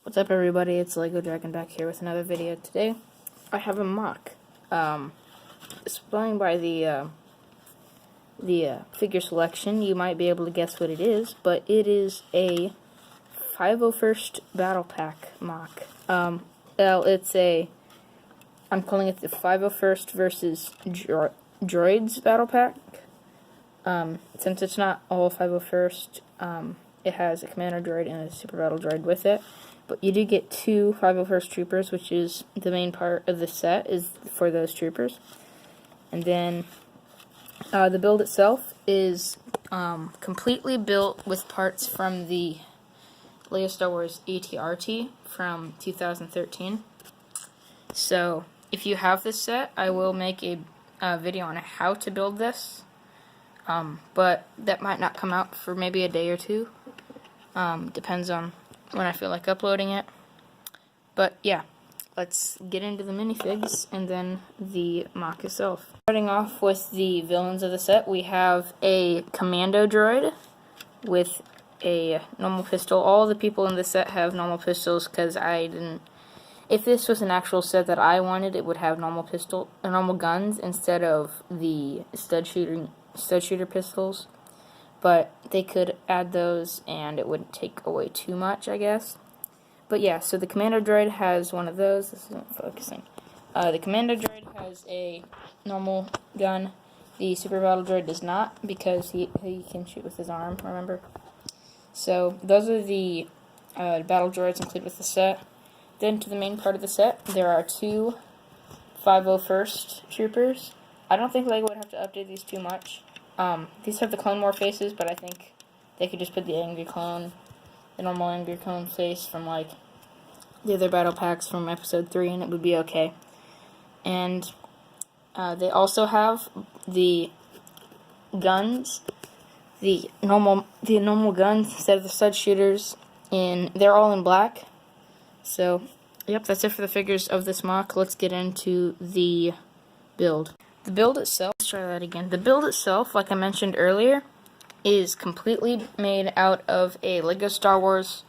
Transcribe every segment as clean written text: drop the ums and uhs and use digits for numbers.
What's up, everybody? It's Lego Dragon back here with another video. Today, I have a mock. Spelling by the figure selection, you might be able to guess what it is, but it is a 501st Battle Pack mock. I'm calling it the 501st versus Droids Battle Pack. Since it's not all 501st, it has a Commander Droid and a Super Battle Droid with it. But you do get two 501st Troopers, which is the main part of the set, is for those Troopers. And then the build itself is completely built with parts from the LEGO Star Wars AT-RT from 2013. So if you have this set, I will make a video on how to build this. But that might not come out for maybe a day or two. Depends on when I feel like uploading it. But yeah, let's get into the minifigs and then the mock itself. Starting off with the villains of the set, we have a Commando Droid with a normal pistol. All the people in the set have normal pistols because I didn't. If this was an actual set that I wanted, it would have normal guns instead of the stud shooter pistols. But they could add those and it wouldn't take away too much, I guess. But yeah, so the Commander Droid has one of those. This isn't focusing. The Commander Droid has a normal gun. The Super Battle Droid does not, because he can shoot with his arm, remember? So those are the battle droids included with the set. Then to the main part of the set, there are two 501st Troopers. I don't think LEGO would have to update these too much. These have the Clone War faces, but I think they could just put the normal Angry Clone face from, like, the other battle packs from episode 3, and it would be okay. And they also have the guns, the normal guns instead of the stud shooters, and they're all in black. So, yep, that's it for the figures of this mock. Let's get into the build. The build itself, let's try that again. The build itself, like I mentioned earlier, is completely made out of a LEGO Star Wars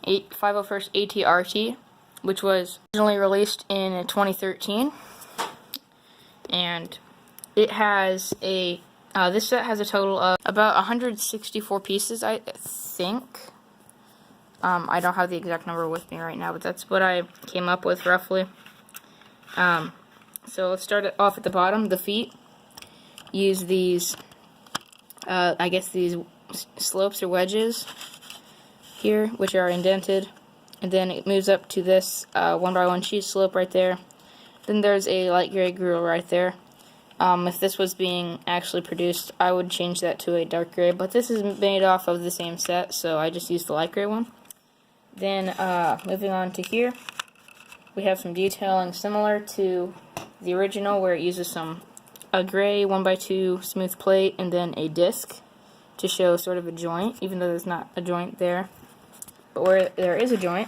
501st AT-RT, which was originally released in 2013. And it has this set has a total of about 164 pieces, I think. I don't have the exact number with me right now, but that's what I came up with roughly. So let's start it off at the bottom, the feet. Use these, I guess these slopes or wedges here, which are indented. And then it moves up to this 1x1 cheese slope right there. Then there's a light gray grill right there. If this was being actually produced, I would change that to a dark gray. But this is made off of the same set, so I just used the light gray one. Then moving on to here, we have some detailing similar to the original, where it uses a gray 1x2 smooth plate and then a disc to show sort of a joint, even though there's not a joint there. But where there is a joint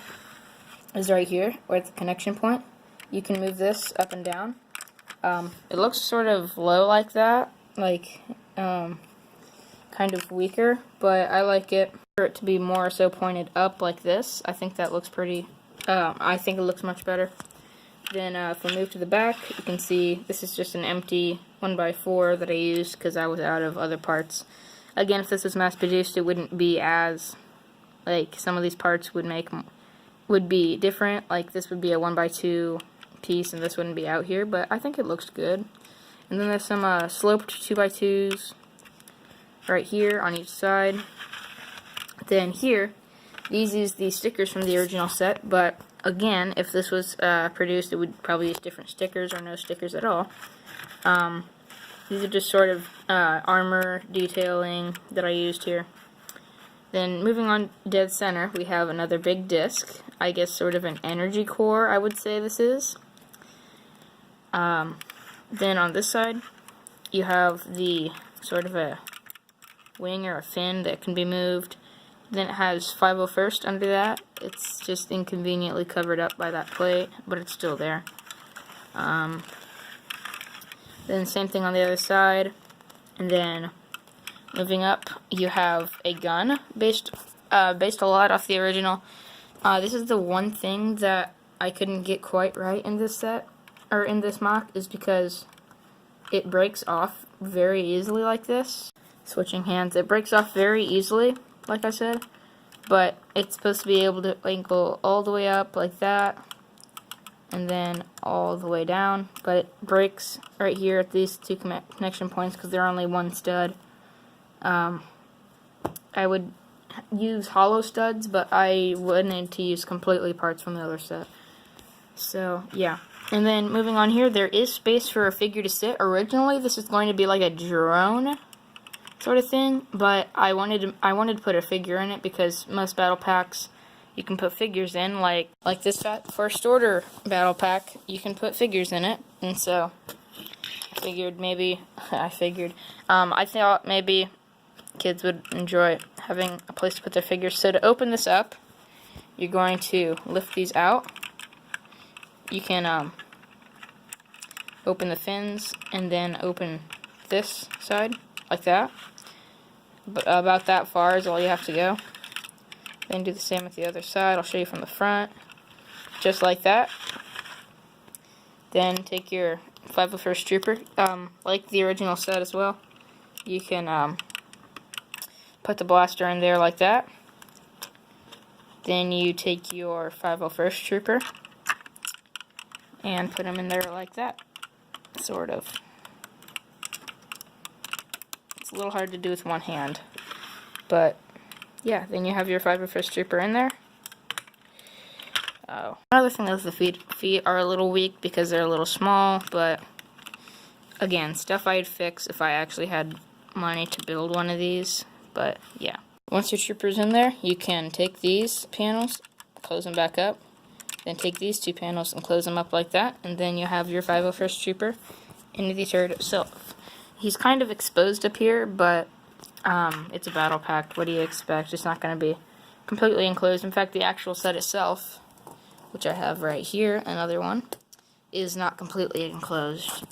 is right here, where it's the connection point. You can move this up and down. It looks sort of low like that, like kind of weaker, but I like it for it to be more so pointed up like this. I think that looks pretty. I think it looks much better. Then if we move to the back, you can see this is just an empty 1x4 that I used because I was out of other parts. Again, if this was mass produced, it wouldn't be as, like, some of these parts would be different. Like, this would be a 1x2 piece and this wouldn't be out here, but I think it looks good. And then there's some sloped 2x2s right here on each side. Then here, these use the stickers from the original set, but again, if this was produced, it would probably use different stickers or no stickers at all. These are just sort of armor detailing that I used here. Then moving on dead center, we have another big disc. I guess sort of an energy core, I would say this is. Then on this side, you have the sort of a wing or a fin that can be moved. Then it has 501st under that. It's just inconveniently covered up by that plate, but it's still there. Then same thing on the other side. And then moving up, you have a gun based a lot off the original. This is the one thing that I couldn't get quite right in this set, or in this MOC, is because it breaks off very easily like this. Switching hands, it breaks off very easily, like I said, but it's supposed to be able to go all the way up like that, and then all the way down, but it breaks right here at these two connection points because they're only one stud. I would use hollow studs, but I wanted to use completely parts from the other set. So yeah, and then moving on here, there is space for a figure to sit. Originally this is going to be like a drone sort of thing, but I wanted to put a figure in it because most battle packs you can put figures in, like this first order battle pack, you can put figures in it, and so I thought maybe kids would enjoy having a place to put their figures. So to open this up, you're going to lift these out. You can open the fins and then open this side like that. But about that far is all you have to go. Then do the same with the other side. I'll show you from the front, just like that. Then take your 501st Trooper, like the original set as well. You can put the blaster in there like that. Then you take your 501st Trooper and put him in there like that, sort of. It's a little hard to do with one hand, but yeah, then you have your 501st Trooper in there. Oh, another thing is the feet are a little weak because they're a little small, but again, stuff I'd fix if I actually had money to build one of these. But yeah, once your trooper's in there, you can take these panels, close them back up, then take these two panels and close them up like that, and then you have your 501st Trooper into the turret itself. He's kind of exposed up here, but it's a battle pack. What do you expect? It's not going to be completely enclosed. In fact, the actual set itself, which I have right here, another one, is not completely enclosed.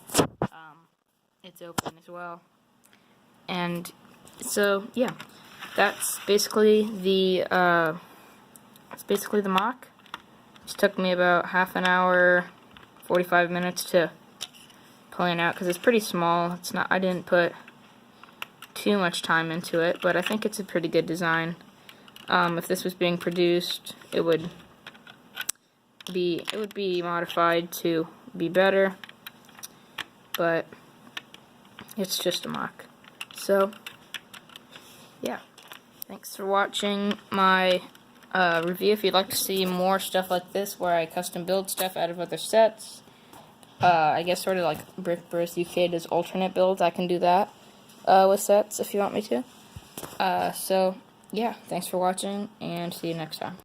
It's open as well. And so, yeah, that's basically the MOC. It took me about half an hour, 45 minutes to plan out because it's pretty small. It's not. I didn't put too much time into it, but I think it's a pretty good design. If this was being produced, it would be modified to be better, but it's just a MOC. So yeah, thanks for watching my review. If you'd like to see more stuff like this where I custom build stuff out of other sets, I guess sort of like Brick Bros UK does alternate builds, I can do that with sets if you want me to. So yeah, thanks for watching and see you next time.